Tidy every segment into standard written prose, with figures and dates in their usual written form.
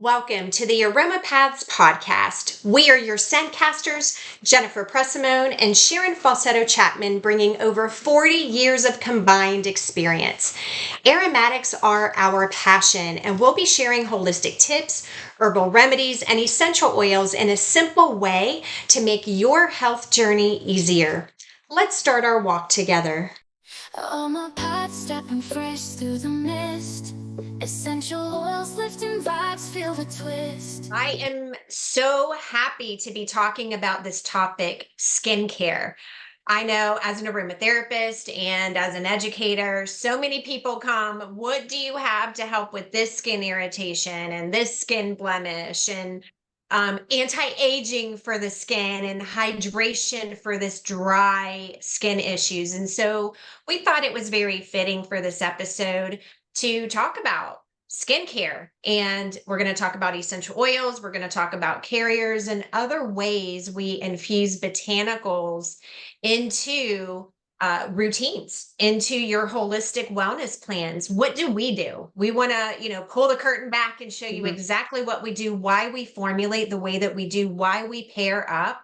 Welcome to the Aromapaths podcast. We are your scentcasters, Jennifer Pressimone and Sharon Falsetto Chapman, bringing over 40 years of combined experience. Aromatics are our passion, and we'll be sharing holistic tips, herbal remedies, and essential oils in a simple way to make your health journey easier. Let's start our walk together. Aromatherapy, stepping fresh through the mist. Essential oils lifting vibes, feel the twist. I am so happy to be talking about this topic, skincare. I know as an aromatherapist and as an educator, so many people come, what do you have to help with this skin irritation and this skin blemish and anti-aging for the skin and hydration for this dry skin issues. And so we thought it was very fitting for this episode to talk about skincare. And we're going to talk about essential oils. We're going to talk about carriers and other ways we infuse botanicals into routines, into your holistic wellness plans. What do? We want to, pull the curtain back and show you Mhm. exactly what we do, why we formulate the way that we do, why we pair up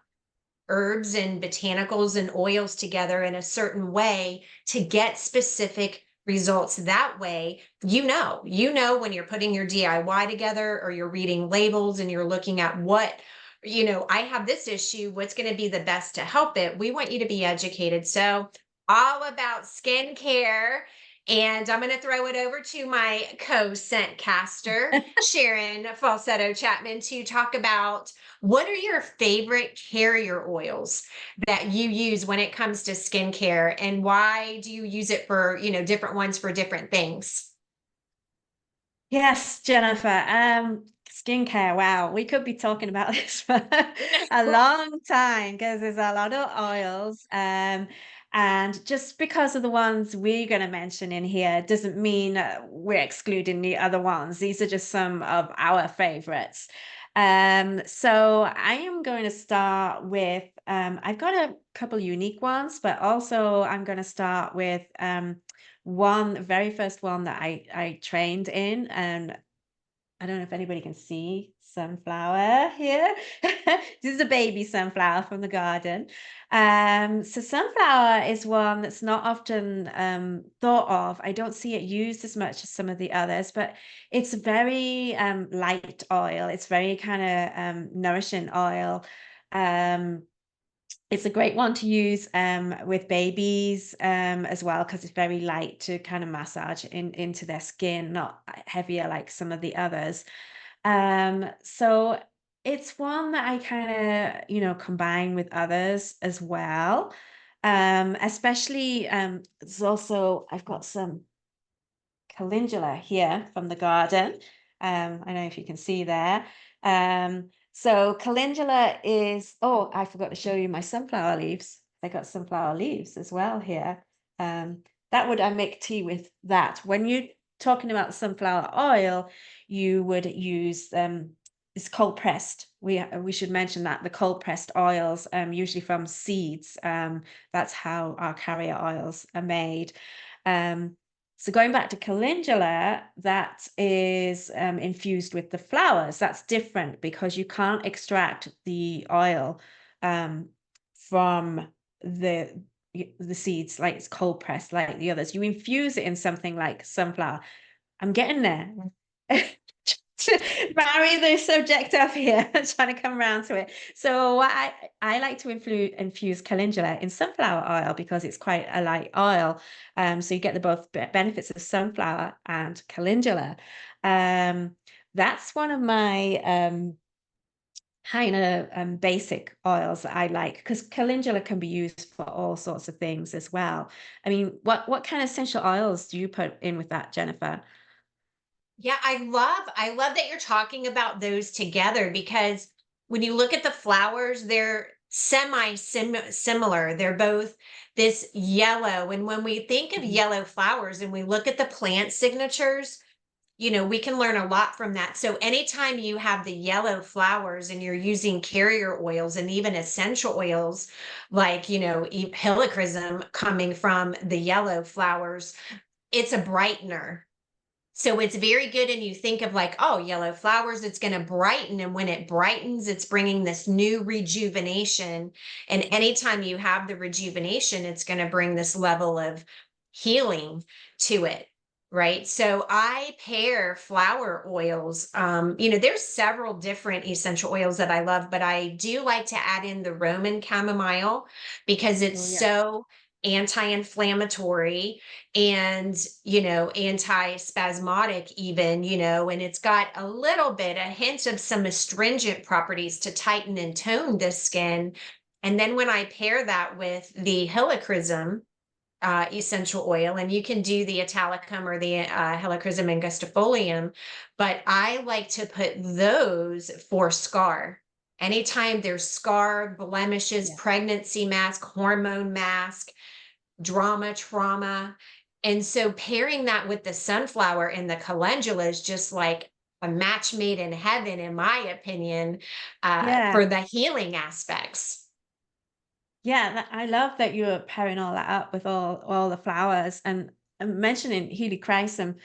herbs and botanicals and oils together in a certain way to get specific results. That way, when you're putting your DIY together or you're reading labels and you're looking at I have this issue, what's going to be the best to help it. We want you to be educated. So, all about skincare. And I'm going to throw it over to my co-scent caster, Sharon Falsetto Chapman, to talk about what are your favorite carrier oils that you use when it comes to skincare, and why do you use it for, different ones for different things? Yes, Jennifer. Skincare. Wow, we could be talking about this for a long time because there's a lot of oils. And just because of the ones we're going to mention in here doesn't mean we're excluding the other ones. These are just some of our favorites. So I am going to start with, I've got a couple unique ones, but also I'm going to start with one very first one that I trained in, and I don't know if anybody can see sunflower here. This is a baby sunflower from the garden. So sunflower is one that's not often thought of. I don't see it used as much as some of the others, but it's a very light oil. It's very kind of nourishing oil. Um, it's a great one to use with babies as well, because it's very light to kind of massage into their skin, not heavier like some of the others. So it's one that I kind of, combine with others as well. Especially, there's also, I've got some calendula here from the garden. I don't know if you can see there. So calendula is, oh, I forgot to show you my sunflower leaves. I got sunflower leaves as well here. That would I make tea with that. When you're talking about sunflower oil, you would use it's cold pressed. We should mention that the cold pressed oils, usually from seeds. That's how our carrier oils are made. Um, so going back to calendula, that is infused with the flowers. That's different because you can't extract the oil um, from the the seeds like it's cold pressed like the others. You infuse it in something like sunflower. I'm getting there. Marry the subject up here, trying to come around to it. So I like to infuse calendula in sunflower oil because it's quite a light oil. So you get the both benefits of sunflower and calendula. Um, that's one of my kind of basic oils that I like because calendula can be used for all sorts of things as well. I mean, what kind of essential oils do you put in with that, Jennifer? Yeah, I love that you're talking about those together because when you look at the flowers, they're similar. They're both this yellow. And when we think of Mhm. yellow flowers and we look at the plant signatures, we can learn a lot from that. So anytime you have the yellow flowers and you're using carrier oils and even essential oils like, helichrysum coming from the yellow flowers, it's a brightener. So it's very good. And you think of like, oh, yellow flowers, it's going to brighten. And when it brightens, it's bringing this new rejuvenation. And anytime you have the rejuvenation, it's going to bring this level of healing to it. Right. So I pair flower oils. There's several different essential oils that I love, but I do like to add in the Roman chamomile because it's Oh, yeah. so anti-inflammatory and anti-spasmodic even, and it's got a little bit, a hint of some astringent properties to tighten and tone the skin. And then when I pair that with the helichrysum essential oil, and you can do the Italicum or the helichrysum angustifolium, but I like to put those for scar. Anytime there's scar, blemishes, Yeah. pregnancy mask, hormone mask, drama, trauma. And so pairing that with the sunflower and the calendula is just like a match made in heaven, in my opinion, Yeah. for the healing aspects. Yeah, I love that you're pairing all that up with all the flowers and mentioning helichrysum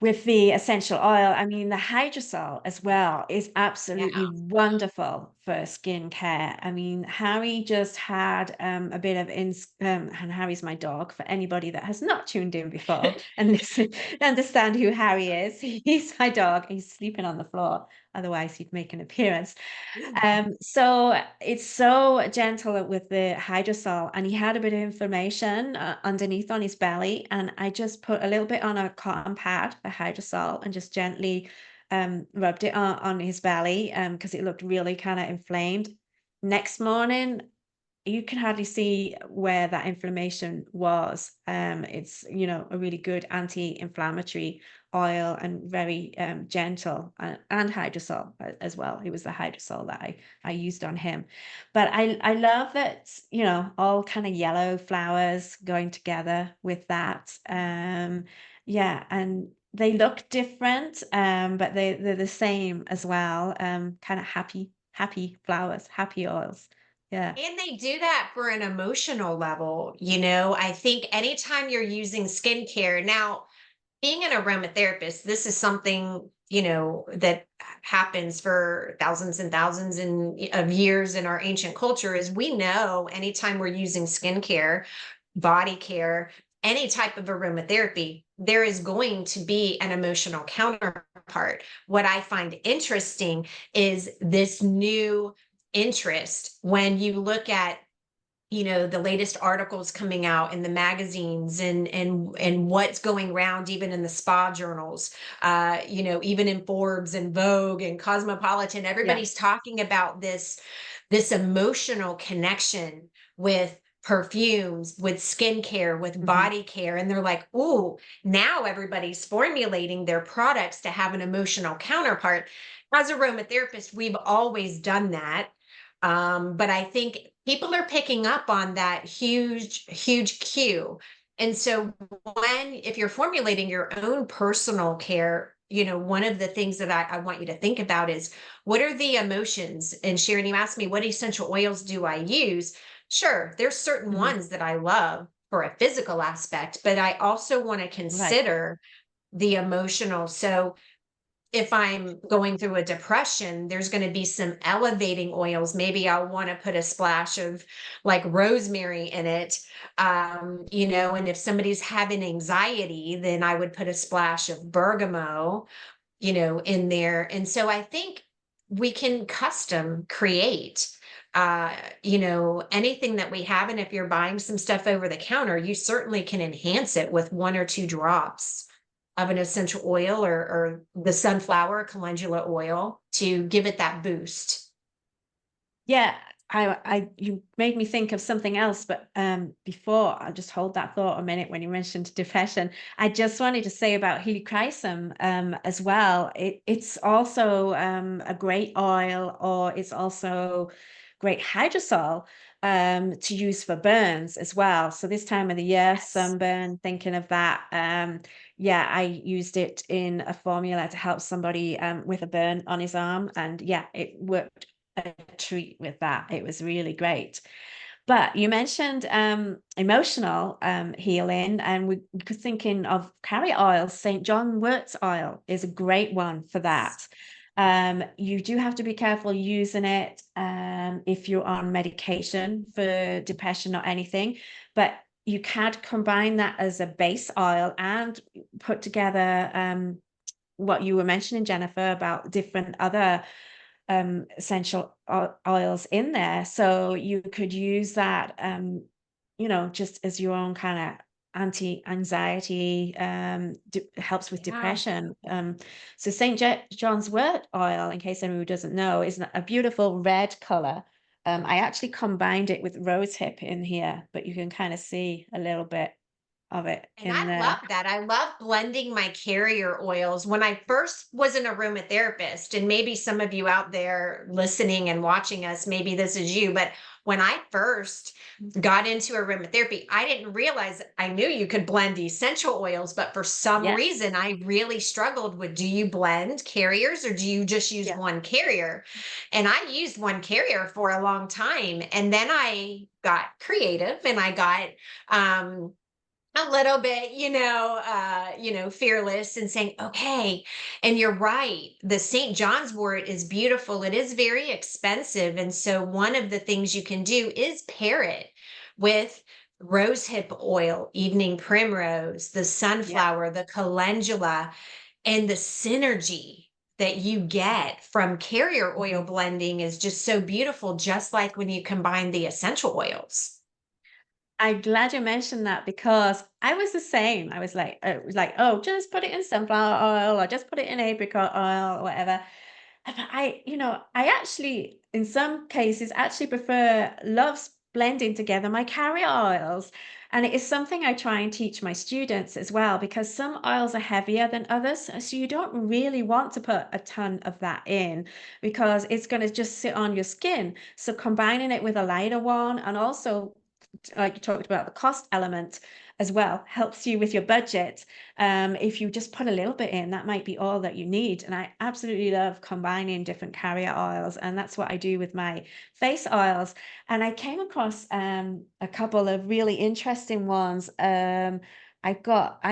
with the essential oil. I mean, the hydrosol as well is absolutely Yeah. wonderful for skincare. I mean, Harry just had a bit of and Harry's my dog. For anybody that has not tuned in before and listen, understand who Harry is, he's my dog. He's sleeping on the floor. Otherwise, he'd make an appearance. So it's so gentle with the hydrosol, and he had a bit of inflammation underneath on his belly, and I just put a little bit on a cotton pad, the hydrosol, and just gently rubbed it on his belly because it looked really kind of inflamed. Next morning, you can hardly see where that inflammation was. It's, a really good anti-inflammatory oil and very gentle and hydrosol as well. It was the hydrosol that I used on him. But I love that, all kind of yellow flowers going together with that. Yeah, and they look different, but they're the same as well. Kind of happy flowers, happy oils. Yeah. And they do that for an emotional level. I think anytime you're using skincare now, being an aromatherapist, this is something, that happens for thousands and thousands of years in our ancient culture is we know anytime we're using skincare, body care, any type of aromatherapy, there is going to be an emotional counterpart. What I find interesting is this new interest when you look at the latest articles coming out in the magazines and what's going around even in the spa journals, even in Forbes and Vogue and Cosmopolitan, Yeah. everybody's talking about this emotional connection with perfumes, with skincare, with Mhm. body care. And they're like, ooh, now everybody's formulating their products to have an emotional counterpart. As aromatherapist, we've always done that. But I think people are picking up on that huge cue. And so if you're formulating your own personal care, one of the things that I want you to think about is what are the emotions? And Sharon, you asked me, what essential oils do I use? Sure, there's certain Mhm. ones that I love for a physical aspect, but I also want to Right. consider the emotional. So if I'm going through a depression, there's going to be some elevating oils. Maybe I'll want to put a splash of like rosemary in it. And if somebody's having anxiety, then I would put a splash of bergamot, in there. And so I think we can custom create anything that we have. And if you're buying some stuff over the counter, you certainly can enhance it with one or two drops of an essential oil or the sunflower calendula oil to give it that boost. Yeah, you made me think of something else, but before I'll just hold that thought a minute when you mentioned depression. I just wanted to say about helichrysum as well. It's also a great oil, or it's also great hydrosol to use for burns as well. So this time of the year, Yes. sunburn, thinking of that. Yeah, I used it in a formula to help somebody with a burn on his arm, and yeah, it worked a treat with that. It was really great. But you mentioned emotional healing, and we were thinking of carrier oil. St. John Wort's oil is a great one for that. You do have to be careful using it if you're on medication for depression or anything, but you can combine that as a base oil and put together what you were mentioning, Jennifer, about different other essential oils in there. So you could use that, just as your own kind of anti-anxiety, helps with Yeah. depression. So John's wort oil, in case anyone who doesn't know, is a beautiful red color. I actually combined it with rosehip in here, but you can kind of see a little bit of it And in I there. love that. I love blending my carrier oils. When I first was an aromatherapist, and maybe some of you out there listening and watching us, maybe this is you, but when I first got into aromatherapy, I didn't realize I knew you could blend essential oils, but for some Yes. reason, I really struggled with do you blend carriers or do you just use Yeah. one carrier? And I used one carrier for a long time. And then I got creative and I got, a little bit, fearless and saying, okay. And you're right. The St. John's wort is beautiful. It is very expensive. And so one of the things you can do is pair it with rosehip oil, evening primrose, the Yeah. sunflower, the calendula, and the synergy that you get from carrier oil Mhm. blending is just so beautiful, just like when you combine the essential oils. I'm glad you mentioned that because I was the same. I was like, oh, just put it in sunflower oil or just put it in apricot oil or whatever. But I actually, in some cases, actually loves blending together my carrier oils. And it is something I try and teach my students as well, because some oils are heavier than others. So you don't really want to put a ton of that in because it's going to just sit on your skin. So combining it with a lighter one and also like you talked about the cost element as well helps you with your budget. If you just put a little bit in, that might be all that you need. And I absolutely love combining different carrier oils, and that's what I do with my face oils. And I came across a couple of really interesting ones. I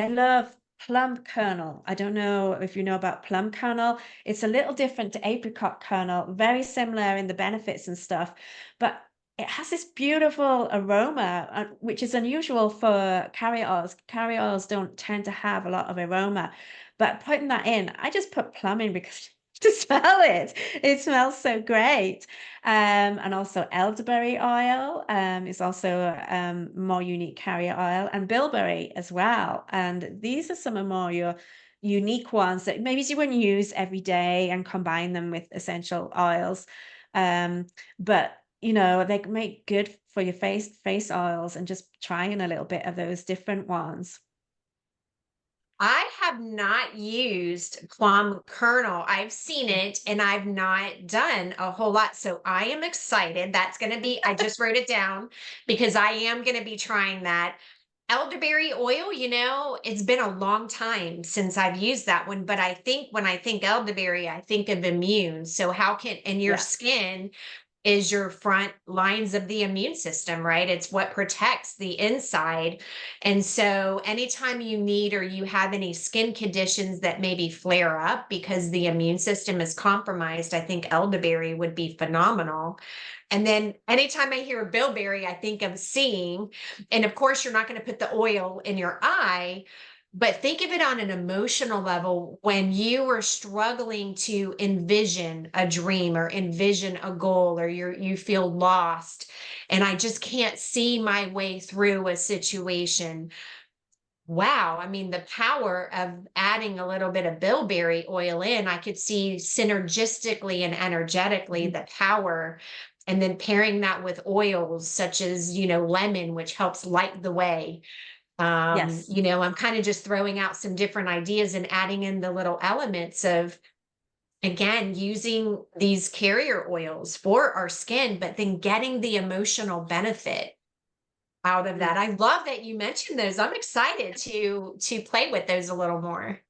love plum kernel. I don't know if you know about plum kernel. It's a little different to apricot kernel, very similar in the benefits and stuff, but it has this beautiful aroma, which is unusual for carrier oils. Carrier oils don't tend to have a lot of aroma, but putting that in, I just put plum in because to smell it. It smells so great. And also elderberry oil is also more unique carrier oil, and bilberry as well. And these are some of more your unique ones that maybe you wouldn't use every day and combine them with essential oils. But they make good for your face oils, and just trying a little bit of those different ones. I have not used plum kernel. I've seen it and I've not done a whole lot. So I am excited. That's going to be, I just wrote it down because I am going to be trying that. Elderberry oil, it's been a long time since I've used that one, but I think when I think elderberry, I think of immune. So and your Yeah. skin is your front lines of the immune system, right? It's what protects the inside. And so, anytime you need or you have any skin conditions that maybe flare up because the immune system is compromised, I think elderberry would be phenomenal. And then, anytime I hear bilberry, I think of seeing. And of course, you're not going to put the oil in your eye, but think of it on an emotional level when you are struggling to envision a dream or envision a goal, or you feel lost and I just can't see my way through a situation. Wow, I mean, the power of adding a little bit of bilberry oil in, I could see synergistically and energetically Mhm. the power. And then pairing that with oils such as, lemon, which helps light the way. Yes. I'm kind of just throwing out some different ideas and adding in the little elements of, again, using these carrier oils for our skin, but then getting the emotional benefit out of Mm. that. I love that you mentioned those. I'm excited to play with those a little more.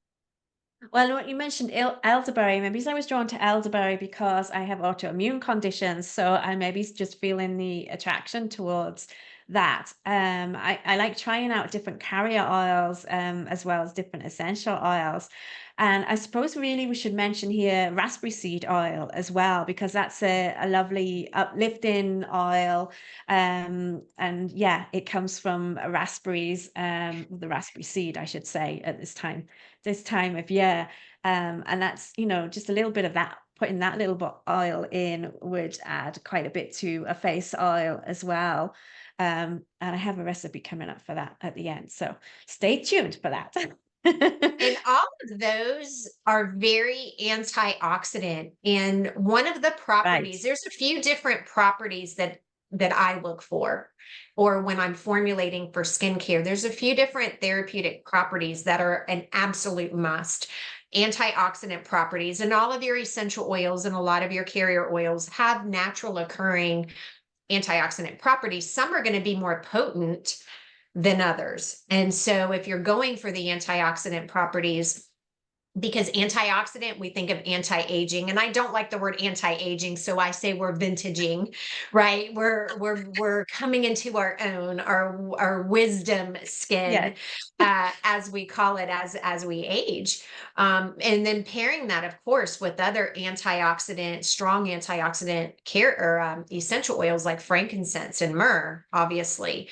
Well, when you mentioned elderberry, maybe I was drawn to elderberry because I have autoimmune conditions, so I maybe just feeling the attraction towards that. I like trying out different carrier oils, as well as different essential oils. And I suppose really we should mention here raspberry seed oil as well, because that's a lovely uplifting oil. And yeah, it comes from raspberries, the raspberry seed, I should say, at this time of year. And that's, just a little bit of that, putting that little bit oil in would add quite a bit to a face oil as well. And I have a recipe coming up for that at the end. So stay tuned for that. And all of those are very antioxidant. And one of the Right. properties, there's a few different properties that I look for, or when I'm formulating for skincare, there's a few different therapeutic properties that are an absolute must. Antioxidant properties, and all of your essential oils and a lot of your carrier oils have natural occurring antioxidant properties. Some are going to be more potent than others. And so if you're going for the antioxidant properties, because antioxidant, we think of anti-aging, and I don't like the word anti-aging, so I say we're vintaging, right? We're coming into our own, our wisdom Yeah. skin, as we call it, as we age, and then pairing that, of course, with other antioxidant, strong antioxidant care or essential oils like frankincense and myrrh, obviously.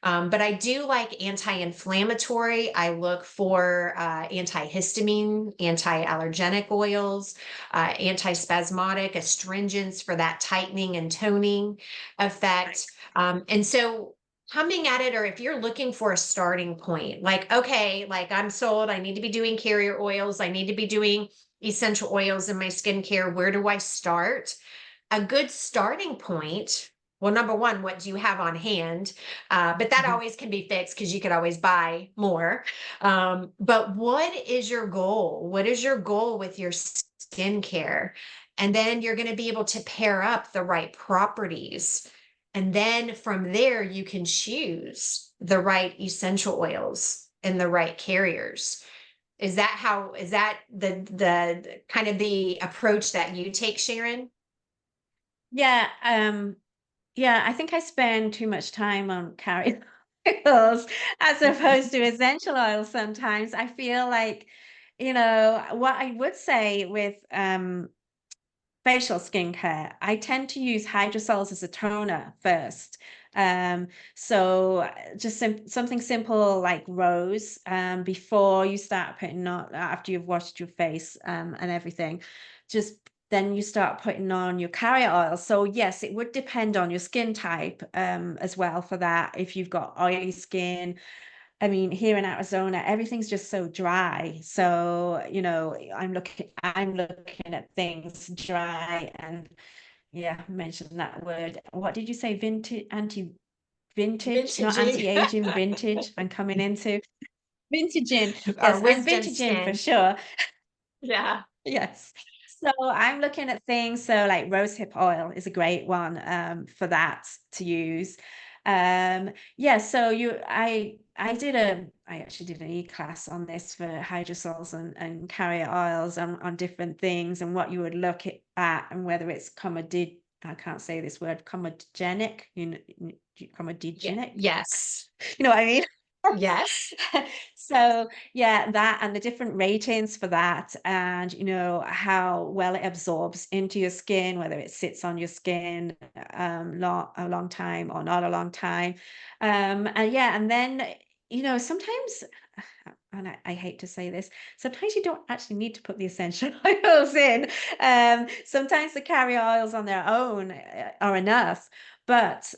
But I do like anti-inflammatory. I look for antihistamine, anti-allergenic oils, antispasmodic, astringents for that tightening and toning effect. And so coming at it, or if you're looking for a starting point, like, okay, like I'm sold, I need to be doing carrier oils, I need to be doing essential oils in my skincare. Where do I start? A good starting point, well, number one, what do you have on hand? But that Mhm. always can be fixed because you could always buy more. But what is your goal? What is your goal with your skincare? And then you're going to be able to pair up the right properties. And then from there, you can choose the right essential oils and the right carriers. Is that the kind of the approach that you take, Sharon? Yeah. Yeah, I think I spend too much time on carrier oils as opposed to essential oils sometimes. I feel like, what I would say with facial skincare, I tend to use hydrosols as a toner first. Um, so just something simple like rose, before you start putting on, after you've washed your face, and everything, just then you start putting on your carrier oil. So yes, it would depend on your skin type, as well for that. If you've got oily skin, I mean, here in Arizona, everything's just so dry. So, I'm looking at things dry and yeah, mention that word. What did you say? Vintage, not Vintaging. anti-aging, vintage. I'm coming into vintaging. Our Yes, I'm wisdom vintaging for skin. sure. Yeah. Yes. So I'm looking at things, so like rosehip oil is a great one, for that to use. Yeah, so I actually did an e-class on this for hydrosols and carrier oils on different things and what you would look at and whether it's I can't say this word, comedogenic, Yeah. comedogenic. Yes. You know what I mean? Yes. So, yeah, that and the different ratings for that and, how well it absorbs into your skin, whether it sits on your skin, a long time or not a long time. And yeah, and then, sometimes and I hate to say this, sometimes you don't actually need to put the essential oils in. Sometimes the carrier oils on their own are enough. But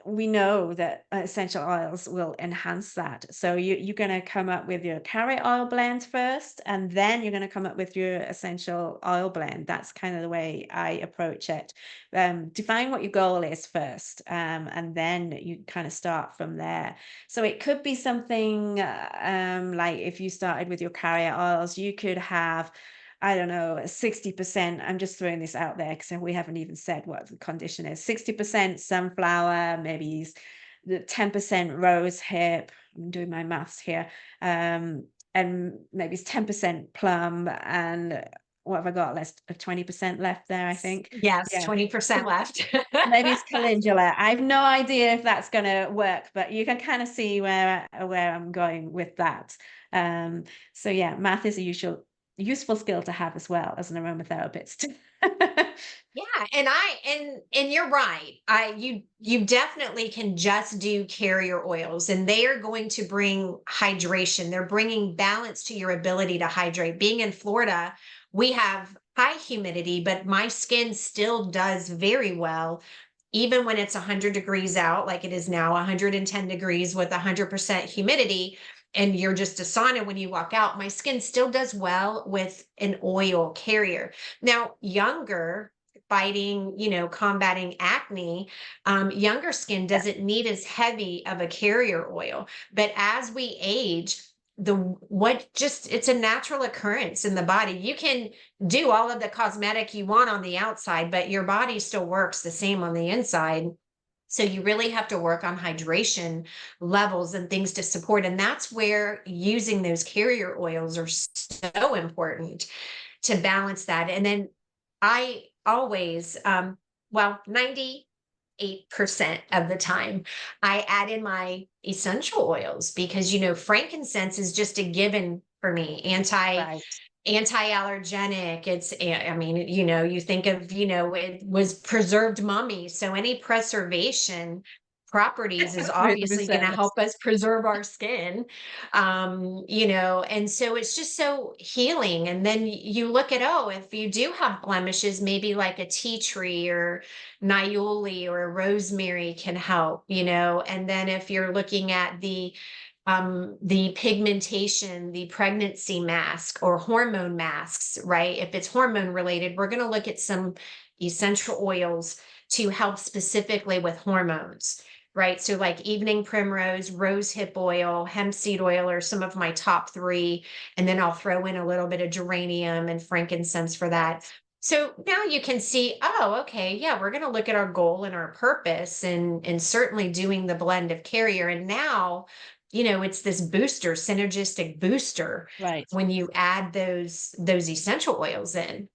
we know that essential oils will enhance that. So you're going to come up with your carrot oil blend first, and then you're going to come up with your essential oil blend. That's kind of the way I approach it. Define what your goal is first, and then you kind of start from there. So it could be something like if you started with your carrier oils, you could have, I don't know, 60%. I'm just throwing this out there because we haven't even said what the condition is. 60% sunflower, maybe the 10% rose hip. I'm doing my maths here. and maybe it's 10% plum, and what have I got? Less 20% left there, I think. Yes, Yeah. 20% left. Maybe it's calendula. I have no idea if that's gonna work, but you can kind of see where I'm going with that. Um, so yeah, math is a useful skill to have as well as an aromatherapist. Yeah, and you're right. You definitely can just do carrier oils, and they are going to bring hydration. They're bringing balance to your ability to hydrate. Being in Florida, we have high humidity, but my skin still does very well even when it's 100 degrees out, like it is now 110 degrees with 100% humidity, and you're just a sauna when you walk out. My skin still does well with an oil carrier. Now, younger, fighting, combating acne, younger skin Yeah, doesn't need as heavy of a carrier oil. But as we age, the what just it's a natural occurrence in the body. You can do all of the cosmetic you want on the outside, but your body still works the same on the inside. So you really have to work on hydration levels and things to support. And that's where using those carrier oils are so important to balance that. And then I always, well, 98% of the time, I add in my essential oils because, frankincense is just a given for me. right. Anti-allergenic. I mean, you think of, it was preserved mummy. So any preservation properties is obviously going to 100%. help us preserve our skin. And so it's just so healing. And then you look at, oh, if you do have blemishes, maybe like a tea tree or nioli or rosemary can help, and then if you're looking at the pigmentation, the pregnancy mask or hormone masks, right? If it's hormone related, we're going to look at some essential oils to help specifically with hormones, right? So, like evening primrose, rose hip oil, hemp seed oil are some of my top three. And then I'll throw in a little bit of geranium and frankincense for that. Right. So now you can see, oh, okay, yeah, we're going to look at our goal and our purpose and certainly doing the blend of carrier. And now it's this booster, synergistic booster Right. when you add those essential oils in.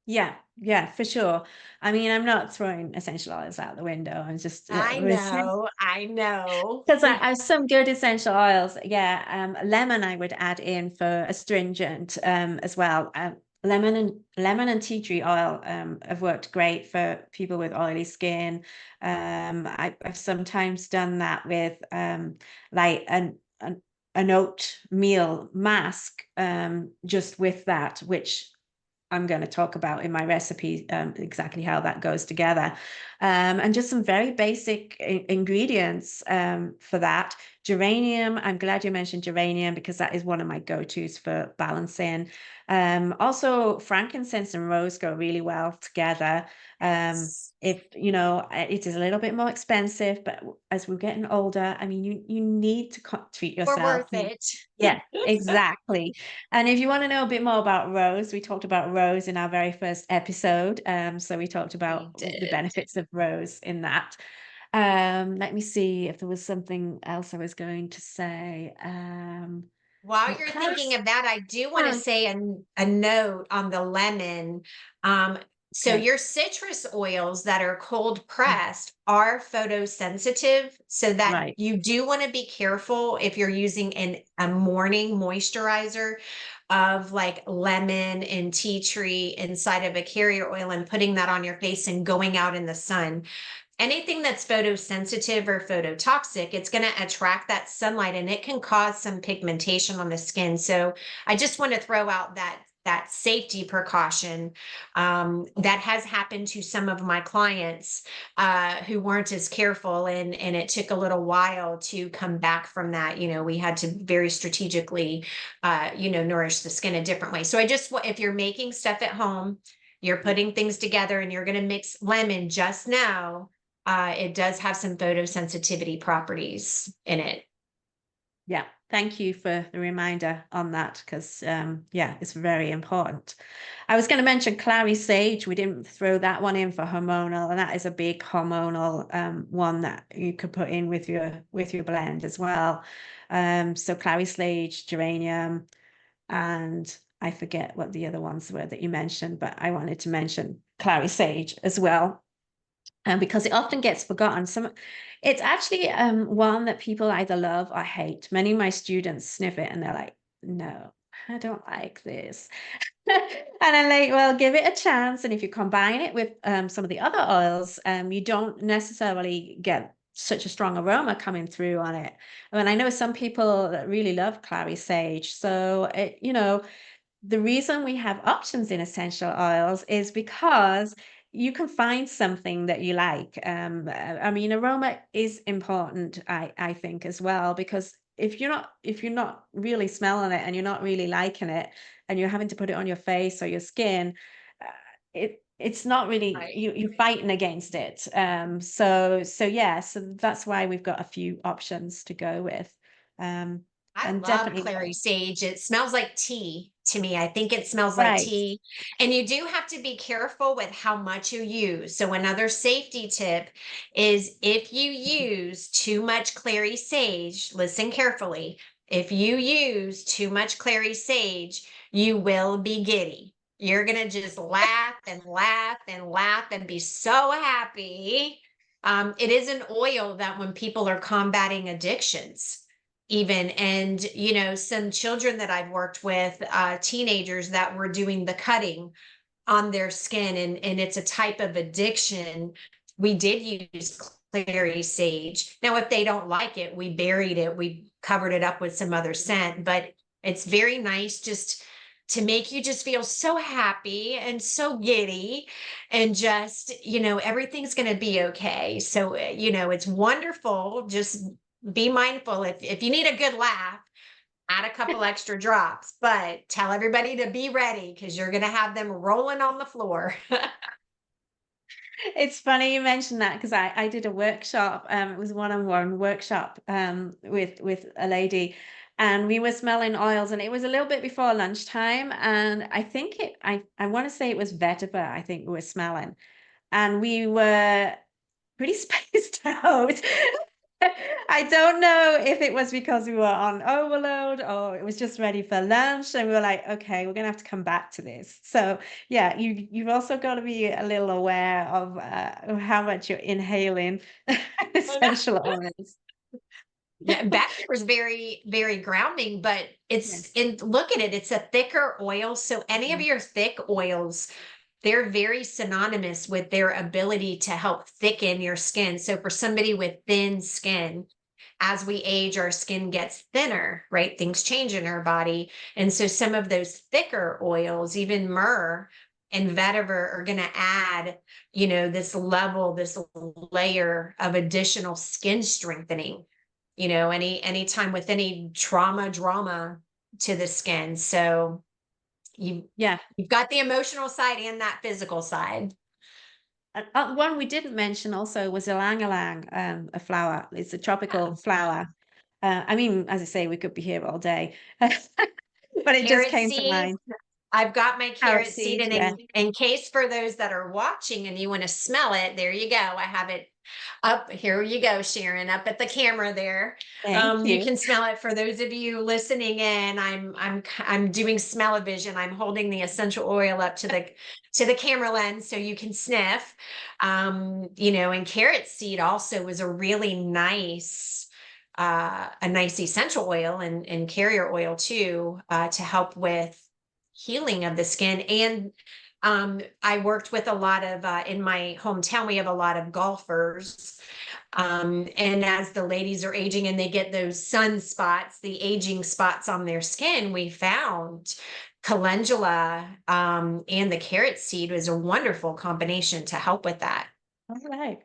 Yeah, yeah, for sure. I mean, I'm not throwing essential oils out the window. I'm just I know, I know. because I have some good essential oils. Yeah, lemon I would add in for astringent as well. Lemon and tea tree oil have worked great for people with oily skin. I've sometimes done that with like an oatmeal mask just with that, which I'm going to talk about in my recipe exactly how that goes together. And just some very basic ingredients for that. Geranium, I'm glad you mentioned geranium because that is one of my go-tos for balancing. Also, frankincense and rose go really well together. Yes. If it is a little bit more expensive, but as we're getting older, I mean, you need to treat We're yourself. worth it. Yeah, exactly. And if you want to know a bit more about rose, we talked about rose in our very first episode. So we talked about We the did. benefits of rose in that. Let me see if there was something else I was going to say. While What you're thinking class? of that, I do want to Hmm, say a note on the lemon. Um, so okay. your citrus oils that are cold pressed are photosensitive, so that Right. you do want to be careful if you're using a morning moisturizer of like lemon and tea tree inside of a carrier oil and putting that on your face and going out in the sun. Anything that's photosensitive or phototoxic, it's going to attract that sunlight and it can cause some pigmentation on the skin. So I just want to throw out that safety precaution that has happened to some of my clients who weren't as careful, and it took a little while to come back from that. We had to very strategically nourish the skin a different way. So if you're making stuff at home, you're putting things together and you're going to mix lemon, just now it does have some photosensitivity properties in it. Yeah. Thank you for the reminder on that because, yeah, it's very important. I was going to mention clary sage. We didn't throw that one in for hormonal, and that is a big hormonal one that you could put in with your blend as well. So clary sage, geranium, and I forget what the other ones were that you mentioned, but I wanted to mention clary sage as well. Because it often gets forgotten. It's actually one that people either love or hate. Many of my students sniff it and they're like, no, I don't like this. And I'm like, well, give it a chance. And if you combine it with some of the other oils, you don't necessarily get such a strong aroma coming through on it. I mean, I know some people that really love clary sage. So the reason we have options in essential oils is because you can find something that you like. I mean, aroma is important, I think, as well, because if you're not really smelling it and you're not really liking it, and you're having to put it on your face or your skin, uh, it's not really Right. you're fighting against it. So yeah, so that's why we've got a few options to go with. Um, I and love definitely clary sage. It smells like tea to me. I think it smells like right. tea. And you do have to be careful with how much you use. So, another safety tip is if you use too much clary sage, listen carefully. If you use too much clary sage, you will be giddy. You're going to just laugh and laugh and laugh and be so happy. It is an oil that when people are combating addictions, even, and some children that I've worked with, teenagers that were doing the cutting on their skin, and it's a type of addiction. We did use clary sage. Now if they don't like it, we buried it, we covered it up with some other scent, but it's very nice just to make you just feel so happy and so giddy, and just everything's going to be okay. So it's wonderful. Just be mindful, if you need a good laugh, add a couple extra drops, but tell everybody to be ready because you're going to have them rolling on the floor. It's funny you mentioned that because I did a workshop. It was a one-on-one workshop with a lady, and we were smelling oils, and it was a little bit before lunchtime, and I think I want to say it was vetiver. I think we were smelling, and we were pretty spaced out. I don't know if it was because we were on overload or it was just ready for lunch, and we were like, okay, we're gonna have to come back to this. So yeah, you've also got to be a little aware of how much you're inhaling I know. essential oils. Yeah, vetiver is very, very grounding, but Yes. look at it, it's a thicker oil. So any of Mm. your thick oils, they're very synonymous with their ability to help thicken your skin. So for somebody with thin skin, as we age, our skin gets thinner, right? Things change in our body. And so some of those thicker oils, even myrrh and vetiver, are going to add, this level, this layer of additional skin strengthening, anytime with any drama to the skin. So you Yeah. you've got the emotional side and that physical side. One we didn't mention also was ylang ylang, a flower. It's a tropical flower. I mean, as I say, we could be here all day, but it just Carrot came to seed. mind. I've got my Carrot carrot seed, seed, and yeah. in case for those that are watching and you want to smell it, there you go. I have it up. Here you go, Sharon, up at the camera there. Thank You you. can smell it. For those of you listening in, I'm doing smell-o-vision. I'm holding the essential oil up to the camera lens so you can sniff. And carrot seed also was a nice essential oil, and carrier oil too, to help with healing of the skin. And I worked with a lot of, in my hometown, we have a lot of golfers. And as the ladies are aging and they get those sunspots, the aging spots on their skin, we found calendula, and the carrot seed was a wonderful combination to help with that. All right.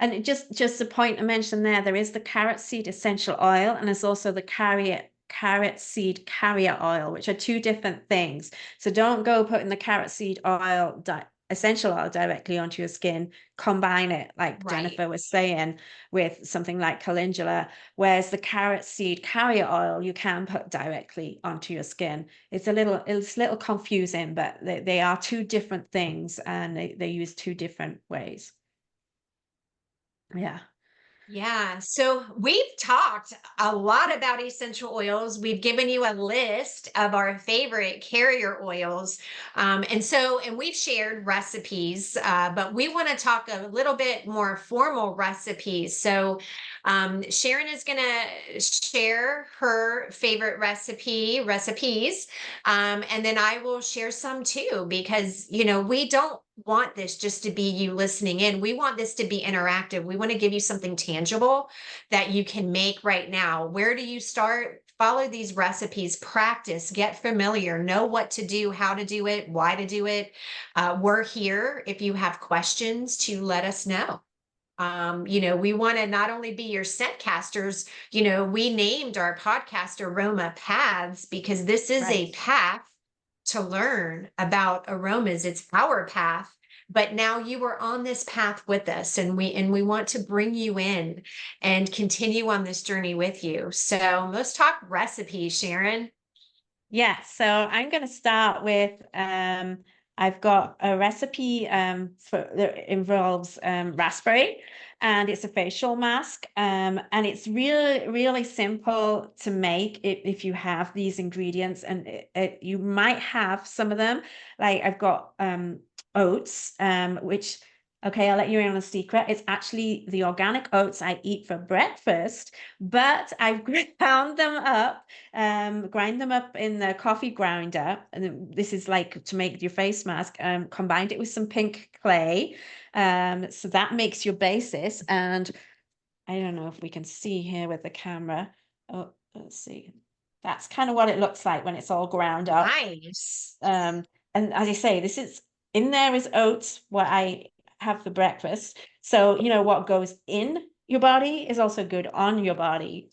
And just a point to mention there is the carrot seed essential oil, and there's also the carrot seed carrier oil, which are two different things. So don't go putting the carrot seed oil essential oil directly onto your skin, combine it, like Right. Jennifer was saying, with something like calendula, whereas the carrot seed carrier oil you can put directly onto your skin. It's a little confusing, but they are two different things, and they use two different ways. Yeah. Yeah. So we've talked a lot about essential oils. We've given you a list of our favorite carrier oils. And we've shared recipes, but we want to talk a little bit more formal recipes. So Sharon is going to share her favorite recipes. And then I will share some too, because, we don't want this just to be you listening in. We want this to be interactive. We want to give you something tangible that you can make right now. Where do you start? Follow these recipes, practice, get familiar, know what to do, how to do it, why to do it. We're here if you have questions to let us know. We want to not only be your scent casters, we named our podcast Aroma Paths because this is a Right. path to learn about aromas. It's our path, but now you are on this path with us, and we want to bring you in and continue on this journey with you. So let's talk recipes, Sharon. Yeah, so I'm going to start with I've got a recipe that involves raspberry, and it's a facial mask, and it's really really simple to make if you have these ingredients, and you might have some of them. Like I've got oats, which, okay, I'll let you in on a secret. It's actually the organic oats I eat for breakfast, but I've ground them up, grind them up in the coffee grinder, and this is like to make your face mask. Combined it with some pink clay, so that makes your basis. And I don't know if we can see here with the camera. Oh, let's see. That's kind of what it looks like when it's all ground up. Nice. Um, and as I say, this is in there is oats, what I have for breakfast. So, what goes in your body is also good on your body.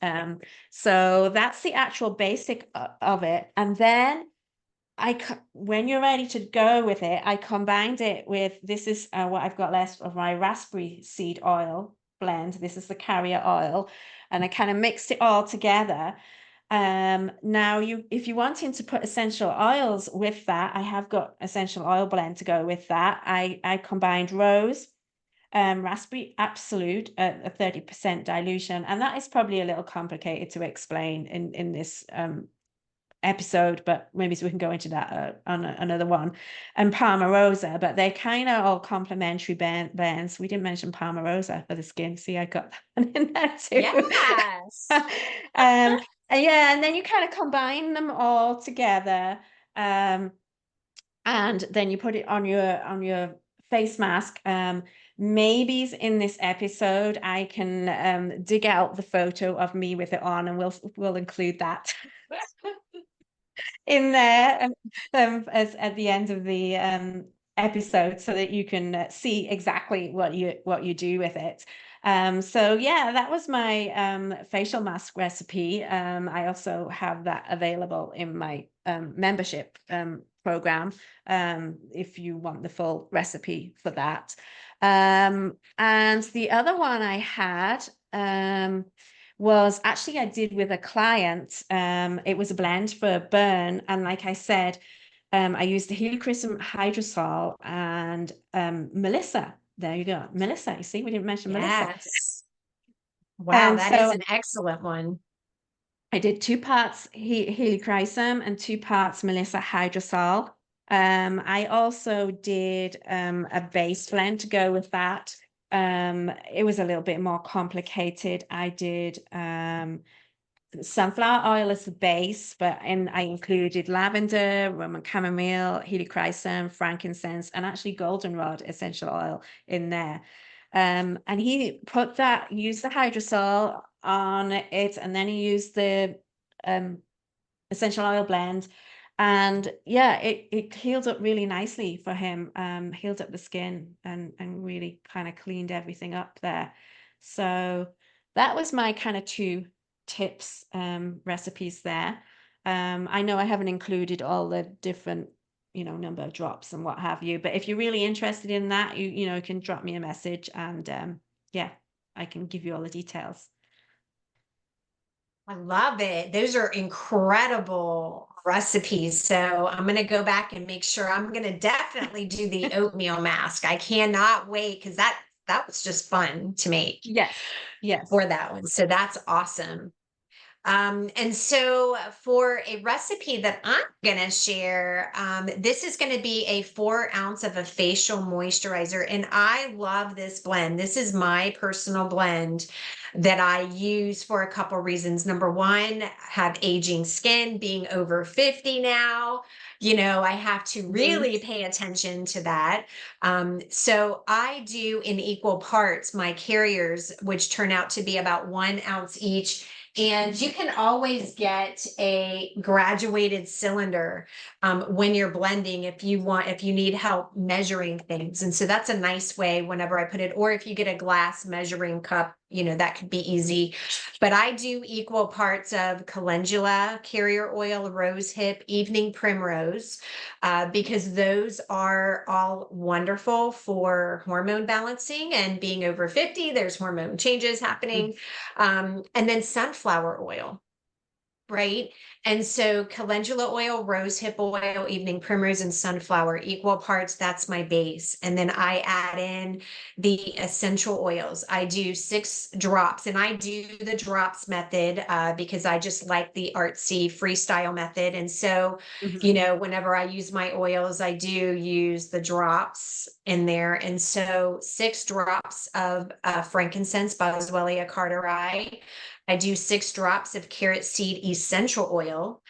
So that's the actual basic of it. And then when you're ready to go with it, I combined it with, this is what I've got left of my raspberry seed oil blend. This is the carrier oil, and I kind of mixed it all together. Now if you're wanting to put essential oils with that, I have got essential oil blend to go with that. I combined rose, raspberry absolute at a 30% dilution, and that is probably a little complicated to explain in this episode, but maybe so we can go into that on another one. And Palmarosa, but they're kind of all complementary blends. We didn't mention Palmarosa for the skin. See, I got that in there too. Yes. And yeah, and then you kind of combine them all together, and then you put it on your face mask. Maybe in this episode I can dig out the photo of me with it on, and we'll include that in there, as at the end of the episode, so that you can see exactly what you do with it. So yeah, that was my facial mask recipe. I also have that available in my membership program, if you want the full recipe for that. And the other one I had was actually I did with a client. It was a blend for burn, and like I said, I used the helichrysum hydrosol and Melissa. There you go, Melissa. You see, we didn't mention Melissa. Yes. Wow, And that is so an excellent one. I did 2 parts helichrysum and 2 parts Melissa hydrosol. I also did a base blend to go with that. It was a little bit more complicated. I did sunflower oil as the base, I included lavender, Roman chamomile, helichrysum, frankincense, and actually goldenrod essential oil in there. And he used the hydrosol on it, and then he used the essential oil blend. And yeah, it healed up really nicely for him, healed up the skin, and really kind of cleaned everything up there. So that was my kind of 2 tips, recipes there. I know I haven't included all the different, number of drops and what have you. But if you're really interested in that, you can drop me a message, and yeah, I can give you all the details. I love it. Those are incredible recipes. So I'm going to go back and make sure. I'm going to definitely do the oatmeal mask. I cannot wait because that was just fun to make Yes, yes. for that one. So that's awesome. And so for a recipe that I'm going to share, this is going to be a 4 ounce of a facial moisturizer. And I love this blend. This is my personal blend that I use for a couple reasons. Number one, have aging skin, being over 50 now. I have to Mhm. really pay attention to that. So I do in equal parts my carriers, which turn out to be about 1 ounce each, and you can always get a graduated cylinder when you're blending if you need help measuring things. And so that's a nice way whenever I put it, or if you get a glass measuring cup, that could be easy. But I do equal parts of calendula, carrier oil, rose hip, evening primrose, because those are all wonderful for hormone balancing and being over 50. There's hormone changes happening. And then sunflower oil, right? And so calendula oil, rose hip oil, evening primrose, and sunflower, equal parts. That's my base. And then I add in the essential oils. I do 6 drops, and I do the drops method because I just like the artsy freestyle method. And so, Mhm. whenever I use my oils, I do use the drops in there. And so 6 drops of frankincense, Boswellia carteri. I do 6 drops of carrot seed essential oil.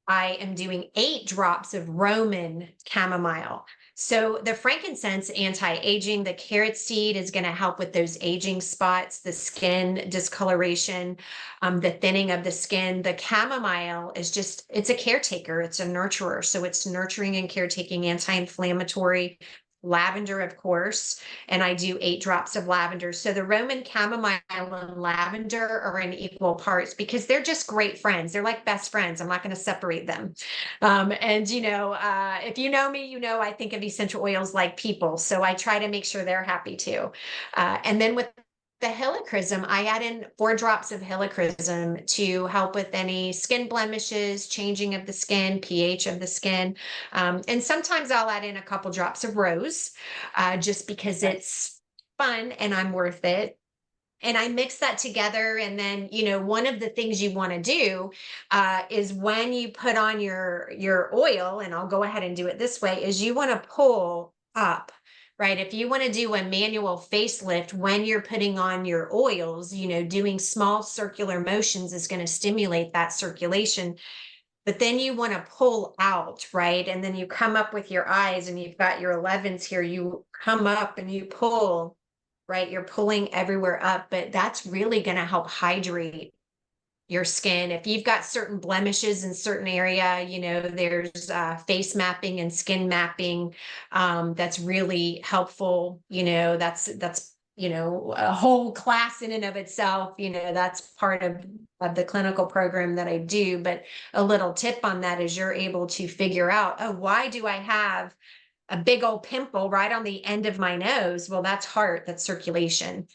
I am doing 8 drops of Roman chamomile. So the frankincense anti-aging, the carrot seed is going to help with those aging spots, the skin discoloration, the thinning of the skin. The chamomile is it's a caretaker, it's a nurturer. So it's nurturing and caretaking, anti-inflammatory. Lavender, of course, and I do 8 drops of lavender. So the Roman chamomile and lavender are in equal parts because they're just great friends. They're like best friends. I'm not going to separate them. And if you know me, I think of essential oils like people. So I try to make sure they're happy too. And then with the helichrysum, I add in 4 drops of helichrysum to help with any skin blemishes, changing of the skin, pH of the skin. And sometimes I'll add in a couple drops of rose just because Okay. it's fun and I'm worth it. And I mix that together. And then, one of the things you want to do is when you put on your oil, and I'll go ahead and do it this way, is you want to pull up. Right. If you want to do a manual facelift when you're putting on your oils, doing small circular motions is going to stimulate that circulation. But then you want to pull out, right? And then you come up with your eyes and you've got your 11s here. You come up and you pull, right? You're pulling everywhere up, but that's really going to help hydrate your skin. If you've got certain blemishes in certain area, there's face mapping and skin mapping. That's really helpful. That's a whole class in and of itself. That's part of the clinical program that I do. But a little tip on that is you're able to figure out, oh, why do I have a big old pimple right on the end of my nose? Well, that's heart, that's circulation.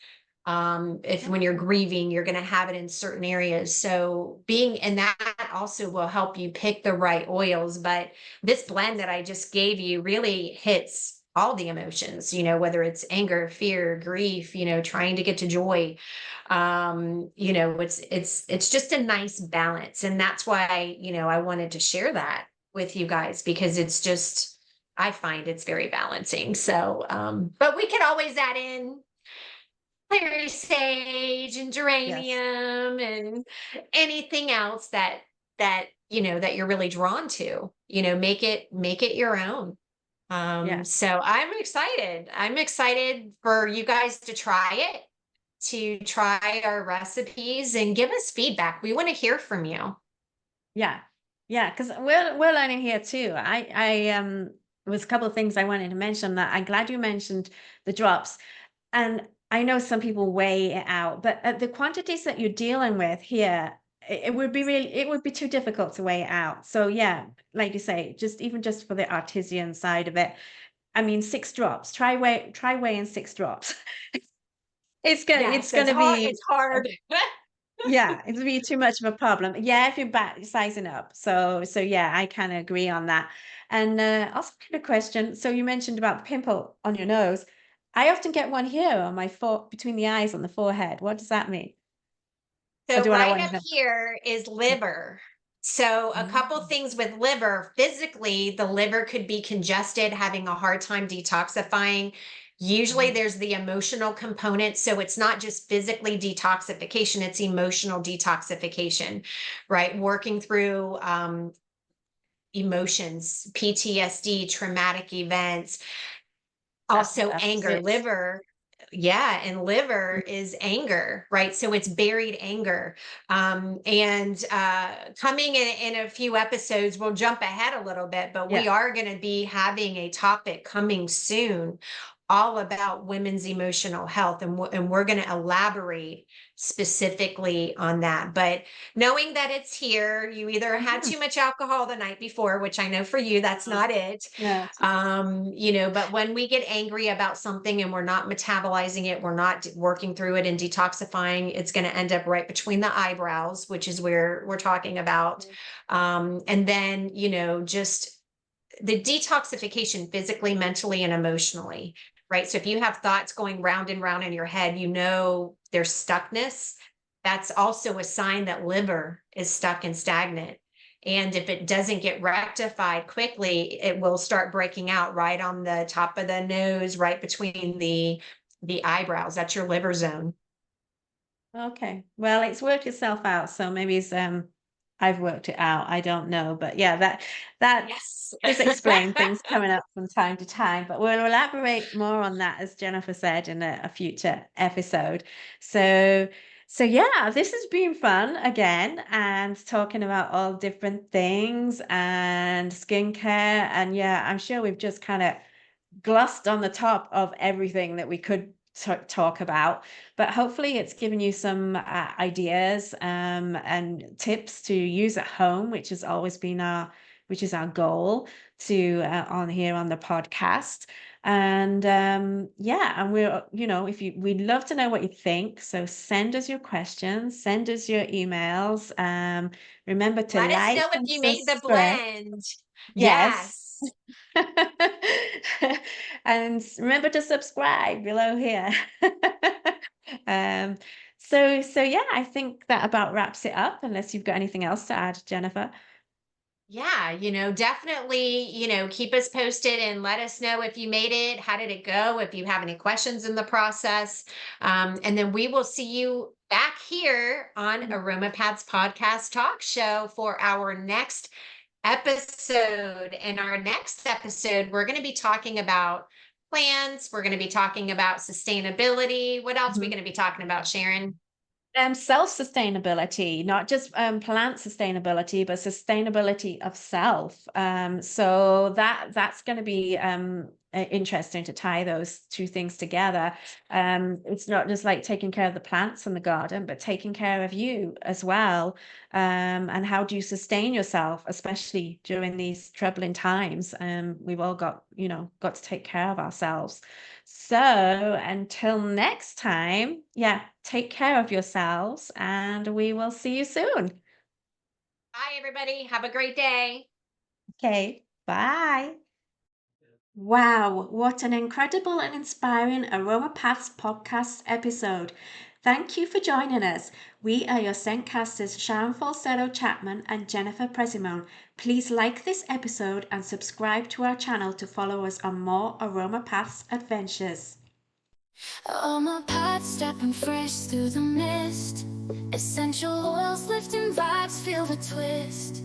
If when you're grieving, you're going to have it in certain areas. So and that also will help you pick the right oils. But this blend that I just gave you really hits all the emotions, whether it's anger, fear, grief, trying to get to joy. It's just a nice balance. And that's why, I wanted to share that with you guys because I find it's very balancing. So, but we could always add in clary sage and Yes. geranium and anything else that you're really drawn to, make it your own. Yeah. So I'm excited for you guys to try our recipes and give us feedback. We want to hear from you. Yeah. Yeah. Because we're learning here too. There was a couple of things I wanted to mention. That I'm glad you mentioned the drops. And I know some people weigh it out, but the quantities that you're dealing with here, it would be it would be too difficult to weigh it out. So yeah, like you say, just for the artisan side of it, I mean, 6 drops. Try weighing 6 drops. It's Yes, it's gonna hard. be It's hard. yeah, it'll be too much of a problem. Yeah, if you're back sizing up. So yeah, I kind of agree on that. And also kind of question. So you mentioned about the pimple on your nose. I often get one here on my between the eyes on the forehead. What does that mean? Or So do I right want up to know? here is liver. So a couple Mm, things with liver. Physically, the liver could be congested, having a hard time detoxifying. Usually mm. there's the emotional component. So it's not just physically detoxification, it's emotional detoxification, right? Working through emotions, PTSD, traumatic events, That's also that was anger. it. Liver, yeah, and liver Mm, is anger, right? So it's buried anger. And coming in a few episodes, we'll jump ahead a little bit, but we yeah. are going to be having a topic coming soon all about women's emotional health, and we're going to elaborate specifically on that. But knowing that it's here, you either had Mhm. too much alcohol the night before, which I know for you that's Mm, not it. yeah. But when we get angry about something and we're not metabolizing it, we're not working through it and detoxifying, it's going to end up right between the eyebrows, which is where we're talking about. And then, just the detoxification physically, mentally, and emotionally, right? So if you have thoughts going round and round in your head, there's stuckness. That's also a sign that liver is stuck and stagnant. And if it doesn't get rectified quickly, it will start breaking out right on the top of the nose, right between the eyebrows. That's your liver zone. Okay. Well, it's worked itself out, so maybe it's I've worked it out. I don't know, but yeah, that Yes. does explain things coming up from time to time. But we'll elaborate more on that, as Jennifer said, in a future episode. So so yeah, this has been fun again, and talking about all different things and skincare. And yeah, I'm sure we've just kind of glossed on the top of everything that we could talk about, but hopefully it's given you some ideas and tips to use at home, which is our goal to on here on the podcast. And yeah, and if we'd love to know what you think, so send us your questions, send us your emails. Remember to Let us like know if and you made the subscribe. blend. Yes. Yes. And remember to subscribe below here. Um, so yeah, I think that about wraps it up, unless you've got anything else to add, Jennifer. Yeah, definitely, keep us posted and let us know if you made it. How did it go? If you have any questions in the process. And then we will see you back here on Mm. Aromapath's podcast talk show for our next episode. In our next episode, we're going to be talking about plants. We're going to be talking about sustainability. What else are we Mhm. going to be talking about, Sharon? Self-sustainability, not just plant sustainability, but sustainability of self. So that's going to be interesting to tie those two things together. It's not just like taking care of the plants in the garden, but taking care of you as well. And how do you sustain yourself, especially during these troubling times? We've all got to take care of ourselves. So until next time, yeah, take care of yourselves and we will see you soon. Bye, everybody. Have a great day. Okay, bye. Wow, what an incredible and inspiring Aroma Paths podcast episode. Thank you for joining us. We are your Scentcasters Sharon Falsetto Chapman and Jennifer Pressimone. Please like this episode and subscribe to our channel to follow us on more Aroma Paths adventures. All my paths stepping fresh through the mist. Essential oils lifting vibes, feel the twist.